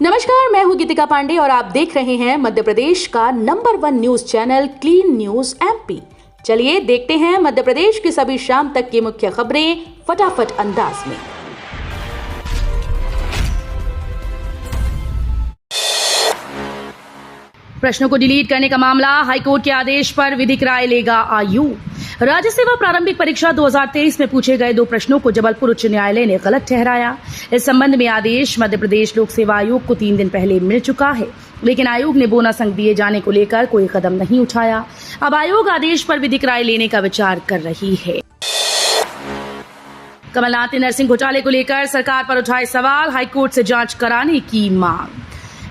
नमस्कार, मैं हूं गीतिका पांडे और आप देख रहे हैं मध्य प्रदेश का number 1 news channel clean news MP. चलिए देखते हैं मध्य प्रदेश की सभी शाम तक की मुख्य खबरें फटाफट अंदाज में। प्रश्नों को डिलीट करने का मामला, हाईकोर्ट के आदेश पर विधिक राय लेगा आयोग। राज्य सेवा प्रारंभिक परीक्षा 2023 में पूछे गए 2 प्रश्नों को जबलपुर उच्च न्यायालय ने गलत ठहराया। इस संबंध में आदेश मध्य प्रदेश लोक सेवा आयोग को 3 दिन पहले मिल चुका है, लेकिन आयोग ने बोनस अंक दिए जाने को लेकर कोई कदम नहीं उठाया। अब आयोग आदेश पर विधिक राय लेने का विचार कर रही है। कमलनाथ ने नर्सिंग घोटाले को लेकर सरकार पर उठाए सवाल, हाईकोर्ट से जांच कराने की मांग।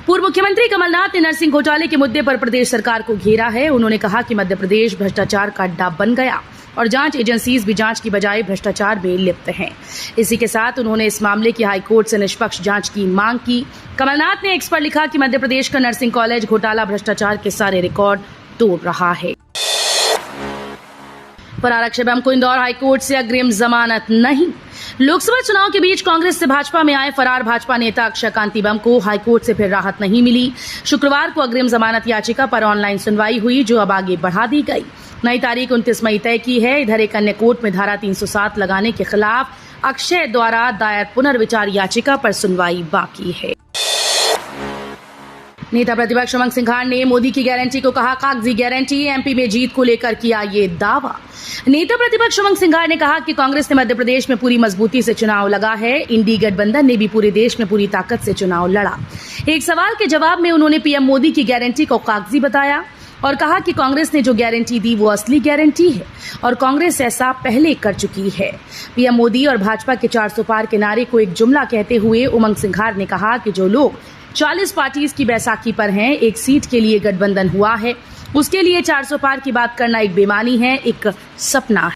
पूर्व मुख्यमंत्री कमलनाथ ने नर्सिंग घोटाले के मुद्दे पर प्रदेश सरकार को घेरा है। उन्होंने कहा कि मध्य प्रदेश भ्रष्टाचार का अड्डा बन गया और जांच एजेंसीज भी जांच की बजाय भ्रष्टाचार में लिप्त हैं। इसी के साथ उन्होंने इस मामले की हाईकोर्ट से निष्पक्ष जांच की मांग की। कमलनाथ ने एक्स पर लिखा कि मध्य प्रदेश का नर्सिंग कॉलेज घोटाला भ्रष्टाचार के सारे रिकॉर्ड तोड़ रहा है। फरार अक्षय बम को इंदौर हाईकोर्ट से अग्रिम जमानत नहीं। लोकसभा चुनाव के बीच कांग्रेस से भाजपा में आए फरार भाजपा नेता अक्षय कांति बम को हाईकोर्ट से फिर राहत नहीं मिली। शुक्रवार को अग्रिम जमानत याचिका पर ऑनलाइन सुनवाई हुई, जो अब आगे बढ़ा दी गई। नई तारीख 29 मई तय की है। इधर एक अन्य कोर्ट में धारा 307 लगाने के खिलाफ अक्षय द्वारा दायर पुनर्विचार याचिका पर सुनवाई बाकी है। नेता प्रतिपक्ष उमंग सिंघार ने मोदी की गारंटी को कहा कागजी गारंटी। एमपी में जीत को लेकर किया ये दावा। नेता प्रतिपक्ष उमंग सिंघार ने कहा कि कांग्रेस ने मध्य प्रदेश में पूरी मजबूती से चुनाव लड़ा है। इंडी गठबंधन ने भी पूरे देश में पूरी ताकत से चुनाव लड़ा। एक सवाल के जवाब में उन्होंने पीएम मोदी की गारंटी को कागजी बताया और कहा कि कांग्रेस ने जो गारंटी दी वो असली गारंटी है और कांग्रेस ऐसा पहले कर चुकी है। पीएम मोदी और भाजपा के 400 पार के नारे को एक जुमला कहते हुए उमंग सिंघार ने कहा कि जो लोग 40 पार्टीज की बैसाखी पर हैं, एक सीट के लिए गठबंधन हुआ है, उसके लिए 400 पार की बात करना एक बेईमानी है, एक सपना है।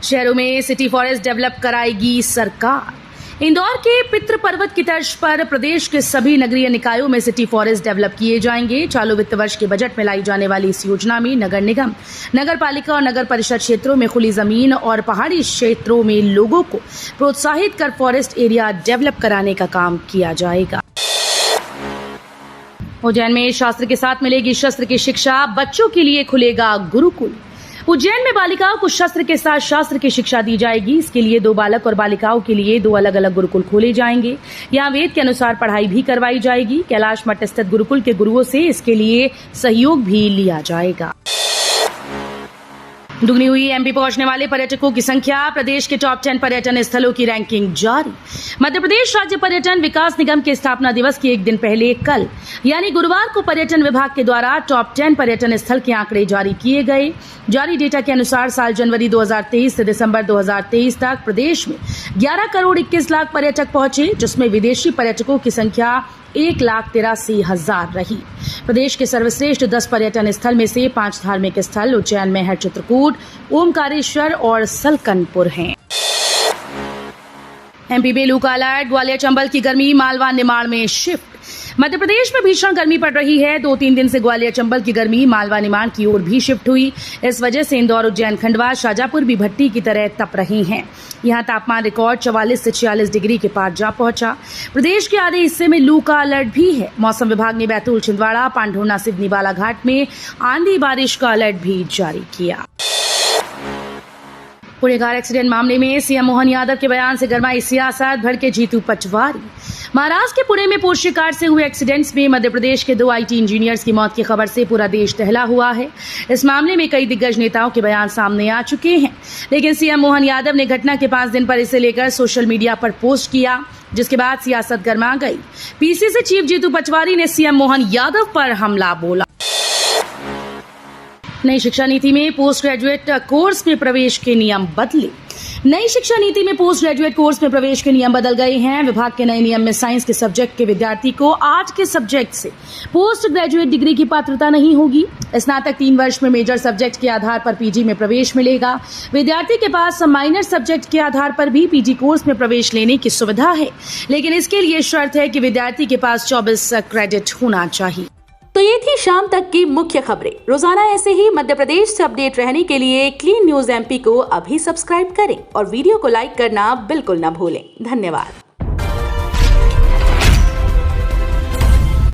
शहरों में सिटी फॉरेस्ट डेवलप कराएगी सरकार। इंदौर के पितृ पर्वत की तर्ज पर प्रदेश के सभी नगरीय निकायों में सिटी फॉरेस्ट डेवलप किए जाएंगे। चालू वित्त वर्ष के बजट में लाई जाने वाली इस योजना में नगर निगम, नगर पालिका और नगर परिषद क्षेत्रों में खुली जमीन और पहाड़ी क्षेत्रों में लोगों को प्रोत्साहित कर फॉरेस्ट एरिया डेवलप कराने का काम किया जाएगा। उज्जैन में शास्त्र के साथ मिलेगी शस्त्र की शिक्षा, बच्चों के लिए खुलेगा गुरुकुल। उज्जैन में बालिकाओं को शस्त्र के साथ शास्त्र की शिक्षा दी जाएगी। इसके लिए 2 बालक और बालिकाओं के लिए 2 अलग अलग गुरुकुल खोले जाएंगे। यहाँ वेद के अनुसार पढ़ाई भी करवाई जाएगी। कैलाश मठ स्थित गुरुकुल के गुरुओं से इसके लिए सहयोग भी लिया जाएगा। दुगनी हुई एमपी पहुंचने वाले पर्यटकों की संख्या, प्रदेश के टॉप 10 पर्यटन स्थलों की रैंकिंग जारी। मध्य प्रदेश राज्य पर्यटन विकास निगम के स्थापना दिवस के एक दिन पहले कल यानी गुरुवार को पर्यटन विभाग के द्वारा टॉप 10 पर्यटन स्थल के आंकड़े जारी किए गए। जारी डेटा के अनुसार साल जनवरी 2023 से दिसंबर 2023 तक प्रदेश में 11 करोड़ 21 लाख पर्यटक पहुंचे, जिसमें विदेशी पर्यटकों की संख्या 1,83,000 रही। प्रदेश के सर्वश्रेष्ठ 10 पर्यटन स्थल में से 5 धार्मिक स्थल उज्जैन में है चित्रकूट, ओमकारेश्वर और सलकनपुर हैं। एमपी में लू का अलर्ट, ग्वालियर चंबल की गर्मी मालवा निमाड़ में शिफ्ट। मध्य प्रदेश में भीषण गर्मी पड़ रही है। 2-3 दिन से ग्वालियर चंबल की गर्मी मालवा निमाड़ की ओर भी शिफ्ट हुई। इस वजह से इंदौर, उज्जैन, खंडवा, शाजापुर भी भट्टी की तरह तप रहे हैं। यहाँ तापमान रिकॉर्ड 44 से 46 डिग्री के पार जा पहुंचा। प्रदेश के आधे हिस्से में लू का अलर्ट भी है। मौसम विभाग ने बैतूल, छिंदवाड़ा, पांढुर्णा, सिवनी, बालाघाट में आंधी बारिश का अलर्ट भी जारी किया। पुणे कार एक्सीडेंट मामले में सीएम मोहन यादव के बयान से गरमाई सियासत, भड़के जीतू पटवारी। महाराष्ट्र के पुणे में पोर्शे कार से हुए एक्सीडेंट्स में मध्य प्रदेश के 2 आईटी इंजीनियर्स की मौत की खबर से पूरा देश दहला हुआ है। इस मामले में कई दिग्गज नेताओं के बयान सामने आ चुके हैं, लेकिन सीएम मोहन यादव ने घटना के 5 दिन पर इसे लेकर सोशल मीडिया पर पोस्ट किया, जिसके बाद सियासत गर्मा गई। पीसीसी चीफ जीतू पटवारी ने सीएम मोहन यादव पर हमला बोला। नई शिक्षा नीति में पोस्ट ग्रेजुएट कोर्स में प्रवेश के नियम बदले। नई शिक्षा नीति में पोस्ट ग्रेजुएट कोर्स में प्रवेश के नियम बदल गए हैं। विभाग के नए नियम में साइंस के सब्जेक्ट के विद्यार्थी को आर्ट के सब्जेक्ट से पोस्ट ग्रेजुएट डिग्री की पात्रता नहीं होगी। स्नातक 3 वर्ष में मेजर सब्जेक्ट के आधार पर पीजी में प्रवेश मिलेगा। विद्यार्थी के पास माइनर सब्जेक्ट के आधार पर भी पीजी कोर्स में प्रवेश लेने की सुविधा है, लेकिन इसके लिए शर्त है कि विद्यार्थी के पास 24 क्रेडिट होना चाहिए। तो ये थी शाम तक की मुख्य खबरें। रोजाना ऐसे ही मध्य प्रदेश से अपडेट रहने के लिए क्लीन न्यूज एमपी को अभी सब्सक्राइब करें और वीडियो को लाइक करना बिल्कुल न भूलें। धन्यवाद।